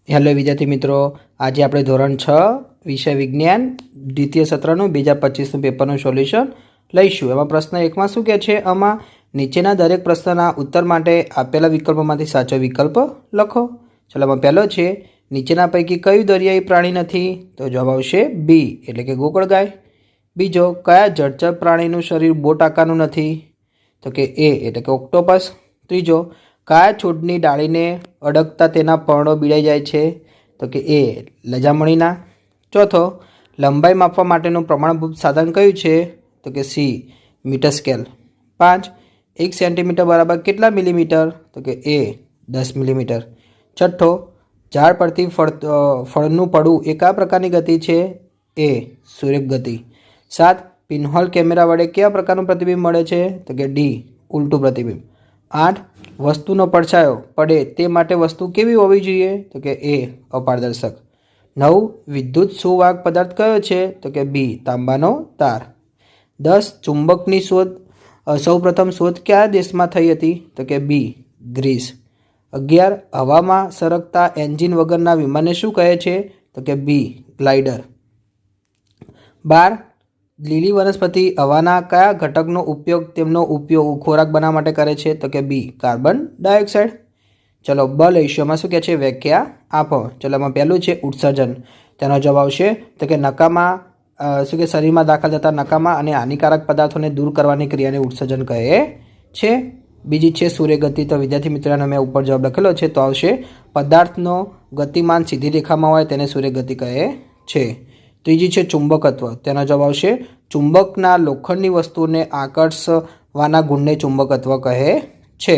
Hello વિદ્યાર્થી મિત્રો, આજે આપણે ધોરણ 6 વિષય વિજ્ઞાન દ્વિતીય સત્રનું 2025નું પેપરનું સોલ્યુશન લઈશું। એમાં પ્રશ્ન 1માં શું કહે છે? આમાં નીચેના દરેક પ્રશ્નના ઉત્તર માટે આપેલા વિકલ્પોમાંથી સાચો વિકલ્પ લખો। ચલો, એમાં પહેલો છે, નીચેના પૈકી કયું દરિયાઈ પ્રાણી નથી? તો જવાબ આવશે બી એટલે કે ગોકળગાય। બીજો, કયા જળચર પ્રાણીનું શરીર બોટ આકારનું નથી? તો કે એ એટલે કે ઓક્ટોપસ। ત્રીજો, કયા છોડની ડાળીને અડકતા તેના પર્ણો બીડાઈ જાય છે? તો કે એ લજામણીના। ચોથો, લંબાઈ માપવા માટેનું પ્રમાણભૂત સાધન કયું છે? તો કે સી મીટર સ્કેલ। 5, 1 સેન્ટીમીટર બરાબર કેટલા મિલીમીટર? તો કે એ 10 મિલીમીટર। છઠ્ઠો, ઝાડ પરથી ફળનું પડવું એ કયા પ્રકારની ગતિ છે? એ સૂર્યક ગતિ। 7, પિનહોલ કેમેરા વડે કેવા પ્રકારનું પ્રતિબિંબ મળે છે? તો કે ડી ઉલટું પ્રતિબિંબ। 8, વસ્તુનો પડછાયો પડે તે માટે વસ્તુ કેવી હોવી જોઈએ? તો કે એ અપારદર્શક। 9, વિદ્યુત સુવાહક પદાર્થ કયો છે? તો કે બી તાંબાનો તાર। 10, ચુંબકની સૌપ્રથમ શોધ કયા દેશમાં થઈ હતી? તો કે બી ગ્રીસ। 11, હવામાં સરકતા એન્જિન વગરના વિમાનને શું કહે છે? તો કે બી ગ્લાઇડર। 12, લીલી વનસ્પતિ હવાના કયા ઘટકનો ઉપયોગ તેમનો ખોરાક બનાવવા માટે કરે છે? તો કે બી કાર્બન ડાયોક્સાઇડ। ચલો, બ લઈશું। એમાં શું કહે છે? વ્યાખ્યા આપો। ચલો, એમાં પહેલું છે ઉત્સર્જન। તેનો જવાબ આવશે તો કે નકામા શરીરમાં દાખલ થતા નકામા અને હાનિકારક પદાર્થોને દૂર કરવાની ક્રિયાને ઉત્સર્જન કહે છે। બીજી છે સૂર્યગતિ। તો વિદ્યાર્થી મિત્રોને મેં ઉપર જવાબ લખેલો છે, તો આવશે પદાર્થનો ગતિમાન સીધી રેખામાં હોય તેને સૂર્યગતિ કહે છે। ત્રીજી છે ચુંબકત્વ। તેનો જવાબ આવશે ચુંબકના લોખંડની વસ્તુને આકર્ષવાના ગુણને ચુંબકત્વ કહે છે।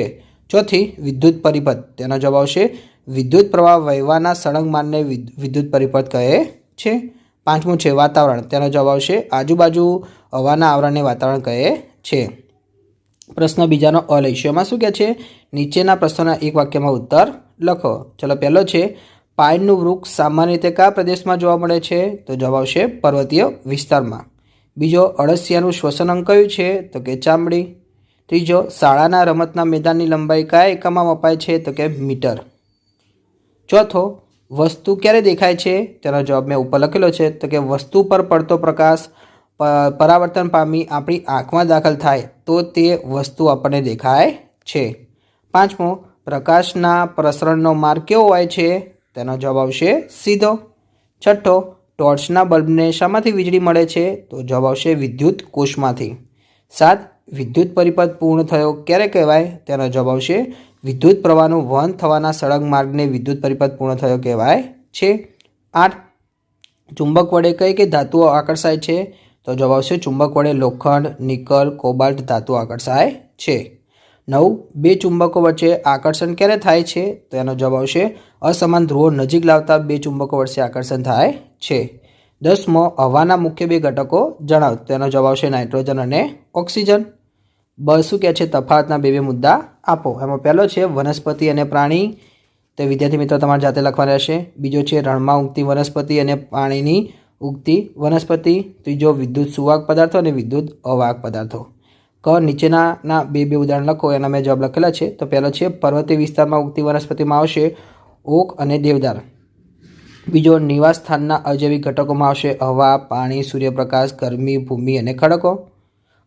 ચોથી, વિદ્યુત પરિપથ। તેનો જવાબ આવશે વિદ્યુત પ્રવાહ વહેવાના સળંગ માર્ગને વિદ્યુત પરિપથ કહે છે। પાંચમું છે વાતાવરણ। તેનો જવાબ આવશે આજુબાજુ હવાના આવરણને વાતાવરણ કહે છે। પ્રશ્ન બીજાનો અ લઈશું। એમાં શું કહે છે? નીચેના પ્રશ્નોના એક વાક્યમાં ઉત્તર લખો। ચલો, પહેલો છે, પાઇનનું વૃક્ષ સામાન્ય રીતે કયા પ્રદેશમાં જોવા મળે છે? તો જવાબ આવશે પર્વતીય વિસ્તારમાં। બીજો, અળસિયાનું શ્વસન અંગ કયું છે? તો કે ચામડી। ત્રીજો, શાળાના રમતના મેદાનની લંબાઈ કયા એકમમાં મપાય છે? તો કે મીટર। ચોથો, વસ્તુ ક્યારે દેખાય છે? તેનો જવાબ મેં ઉપર લખેલો છે, તો કે વસ્તુ પર પડતો પ્રકાશ પરાવર્તન પામી આપણી આંખમાં દાખલ થાય તો તે વસ્તુ આપણને દેખાય છે। પાંચમો, પ્રકાશના પ્રસરણનો માર્ગ કેવો હોય છે? તેનો જવાબ આવશે સીધો। છઠ્ઠો, ટોર્ચના બલ્બને શામાંથી વીજળી મળે છે? તો જવાબ આવશે વિદ્યુત કોષમાંથી। 7, વિદ્યુત પરિપથ પૂર્ણ થયો ક્યારે કહેવાય? તેનો જવાબ આવશે વિદ્યુત પ્રવાહનું વહન થવાના સળંગ માર્ગને વિદ્યુત પરિપથ પૂર્ણ થયો કહેવાય છે। 8, ચુંબક વડે કઈ કઈ ધાતુઓ આકર્ષાય છે? તો જવાબ આવશે ચુંબક વડે લોખંડ, નિકલ, કોબાલ્ટ ધાતુઓ આકર્ષાય છે। 9, બે ચુંબકો વચ્ચે આકર્ષણ ક્યારે થાય છે? તો એનો જવાબ આવશે અસમાન ધ્રુવો નજીક લાવતા બે ચુંબકો વચ્ચે આકર્ષણ થાય છે। 10મો, હવાના મુખ્ય બે ઘટકો જણાવો। તેનો જવાબ આવશે નાઇટ્રોજન અને ઓક્સિજન। બ શું કહે છે? તફાવતના બે મુદ્દા આપો। એમાં પહેલો છે વનસ્પતિ અને પ્રાણી। તે વિદ્યાર્થી મિત્રો તમારે જાતે લખવાના રહેશે। બીજો છે રણમાં ઉગતી વનસ્પતિ અને પાણીની ઉગતી વનસ્પતિ। ત્રીજો, વિદ્યુત સુવાહક પદાર્થો અને વિદ્યુત અવાહક પદાર્થો। ક નીચેના બે ઉદાહરણ લખો, એના મેં જવાબ લખેલા છે। તો પહેલો છે પર્વતીય વિસ્તારમાં ઉગતી વનસ્પતિમાં આવશે ઓક અને દેવદાર। બીજો, નિવાસ સ્થાનના અજૈવિક ઘટકોમાં આવશે હવા, પાણી, સૂર્યપ્રકાશ, ગરમી, ભૂમિ અને ખડકો।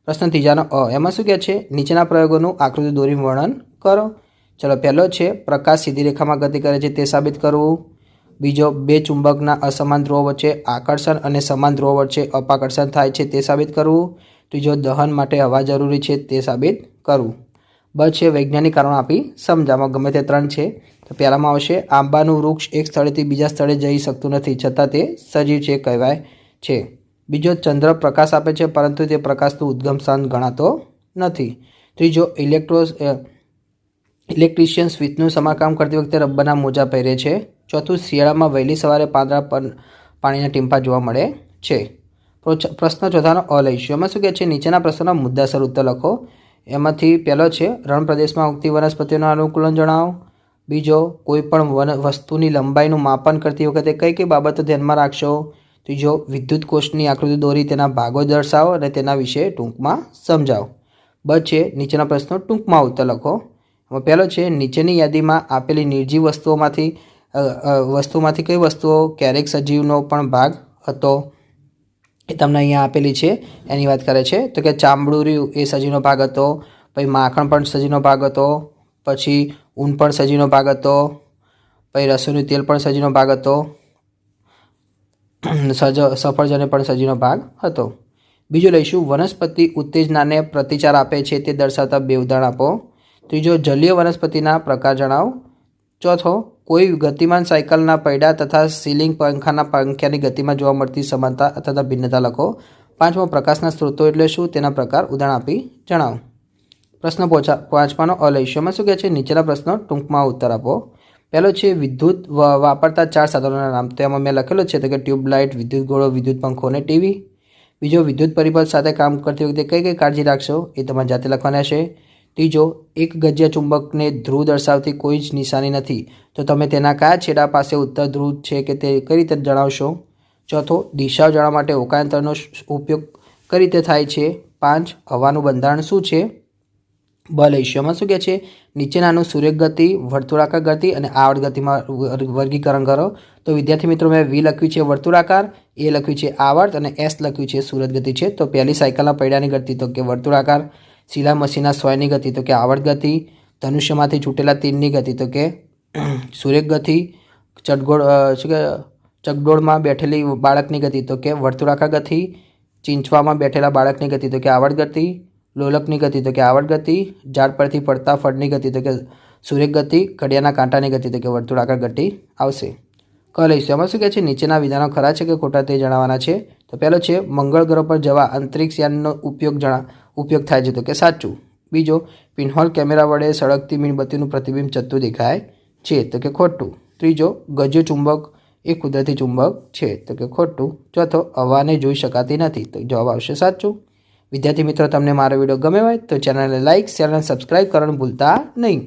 પ્રશ્ન ત્રીજાનો અ, એમાં શું કહે છે? નીચેના પ્રયોગોનું આકૃતિ દોરી વર્ણન કરો। ચલો, પહેલો છે પ્રકાશ સીધી રેખામાં ગતિ કરે છે તે સાબિત કરવું। બીજો, બે ચુંબકના અસમાન ધ્રુવો વચ્ચે આકર્ષણ અને સમાન ધ્રુવો વચ્ચે અપાકર્ષણ થાય છે તે સાબિત કરવું। ત્રીજો, દહન માટે હવા જરૂરી છે તે સાબિત કરવું। બ છે વૈજ્ઞાનિક કારણો આપી સમજાવવામાં ગમે તે 3 છે। તો પહેલામાં આવશે આંબાનું વૃક્ષ એક સ્થળેથી બીજા સ્થળે જઈ શકતું નથી છતાં તે સજીવ છે કહેવાય છે। બીજો, ચંદ્ર પ્રકાશ આપે છે પરંતુ તે પ્રકાશનું ઉદ્ગમ સ્થાન ગણાતો નથી। ત્રીજો, ઇલેક્ટ્રિશિયન સ્વિચનું સમારકામ કરતી વખતે રબરના મોજા પહેરે છે। ચોથું, શિયાળામાં વહેલી સવારે પાંદડા પર પાણીના ટીમ્પા જોવા મળે છે। પ્રશ્ન ચોથાનો અ લઈશું। એમાં શું કહે છે? નીચેના પ્રશ્નોના મુદ્દાસર ઉત્તર લખો। એમાંથી પહેલો છે રણ પ્રદેશમાં ઉગતી વનસ્પતિઓનું અનુકૂલન જણાવો। બીજો, કોઈ પણ વસ્તુની લંબાઈનું માપન કરતી વખતે કઈ કઈ બાબતો ધ્યાનમાં રાખશો? ત્રીજો, વિદ્યુત કોષની આકૃતિ દોરી તેના ભાગો દર્શાવો અને તેના વિશે ટૂંકમાં સમજાવો। બ છે નીચેના પ્રશ્નો ટૂંકમાં ઉત્તર લખો। પહેલો છે નીચેની યાદીમાં આપેલી નિર્જીવ વસ્તુઓમાંથી વસ્તુમાંથી કઈ વસ્તુઓ ક્યારેક સજીવનો પણ ભાગ હતો એ તમને અહીંયા આપેલી છે, એની વાત કરે છે. તો કે ચામડું રહ્યું એ સજીવનો ભાગ હતો, પછી માખણ પણ સજીવનો ભાગ હતો, પછી ઊન પણ સજીવનો ભાગ હતો, પછી રસોઈનું તેલ પણ સજીવનો ભાગ હતો, સફરજન પણ સજીવનો ભાગ હતો. બીજું લઈશું વનસ્પતિ ઉત્તેજનાને પ્રતિચાર આપે છે તે દર્શાવતા બે ઉદાહરણ આપો. ત્રીજો જલીય વનસ્પતિના પ્રકાર જણાવો. ચોથો કોઈ ગતિમાન સાયકલના પૈડા તથા સીલિંગ પંખાના પંખ્યાની ગતિમાં જોવા મળતી સમાનતા તથા ભિન્નતા લખો. પાંચમો પ્રકાશના સ્ત્રોતો એટલે શું તેના પ્રકાર ઉદાહરણ આપી જણાવો. પ્રશ્ન પાંચમાનો અ લઈશું. એમાં શું કહે છે? નીચેના પ્રશ્નો ટૂંકમાં ઉત્તર આપો. પહેલો છે વિદ્યુત વાપરતા 4 સાધનોના નામ. તો એમાં મેં લખેલો છે તો કે ટ્યુબલાઇટ, વિદ્યુત ગોળો, વિદ્યુત પંખો અને ટીવી. બીજો વિદ્યુત પરિબળ સાથે કામ કરતી વખતે કઈ કઈ કાળજી રાખશો એ તમારે જાતે લખવાના છે. ત્રીજો એક ગજ્ય ચુંબકને ધ્રુવ દર્શાવતી કોઈ જ નિશાની નથી, તો તમે તેના કયા છેડા પાસે ઉત્તર ધ્રુવ છે કે તે કઈ રીતે જણાવશો. ચોથો દિશાઓ જાણવા માટે હોકાયંત્રનો ઉપયોગ કઈ રીતે થાય છે. 5 હવાનું બંધારણ શું છે. બ લઈશું. એમાં શું કહે છે? નીચેનાનું સૂર્ય ગતિ, વર્તુળાકાર ગતિ અને આવર્ત ગતિમાં વર્ગીકરણ કરો. તો વિદ્યાર્થી મિત્રો મેં વી લખ્યું છે વર્તુળાકાર, એ લખ્યું છે આવર્ત અને એસ લખ્યું છે સૂરજ ગતિ છે. તો પહેલી સાયકલના પૈડાની ગતિ તો કે વર્તુળાકાર, સિલાઈ મશીનના સોયની ગતિ તો કે આવર્ત ગતિ, ધનુષ્યમાંથી છૂટેલા તીરની ગતિ તો કે સૂર્ય ગતિ, ચકડોળમાં બેઠેલી બાળકની ગતિ તો કે વર્તુળાકાર ગતિ, ચીંચવામાં બેઠેલા બાળકની ગતિ તો કે આવર્ત ગતિ, લોલકની ગતિ તો કે આવર્ત ગતિ, ઝાડ પરથી પડતા ફળની ગતિ તો કે સૂર્ય ગતિ, ઘડિયાળના કાંટાની ગતિ તો કે વર્તુળાકાર ગતિ આવશે. ક લઈશું. એમાં શું કહે છે? નીચેના વિધાનો ખરા છે કે ખોટા તે જણાવવાના છે. તો પહેલો છે મંગળ ગ્રહ પર જવા અંતરિક્ષ યાનનો ઉપયોગ થાય છે તો કે સાચું. બીજો પિનહોલ કેમેરા વડે સળગતી મીણબત્તીનું પ્રતિબિંબ ચત્તું દેખાય છે તો કે ખોટું. ત્રીજો ગજ્ય ચુંબક એ કુદરતી ચુંબક છે તો કે ખોટું. ચોથો હવાને જોઈ શકાતી નથી તો જવાબ આવશે સાચું. વિદ્યાર્થી મિત્રો તમને મારો વિડીયો ગમે હોય તો ચેનલને લાઇક, શેર અને સબસ્ક્રાઈબ કરવાનું ભૂલતા નહીં.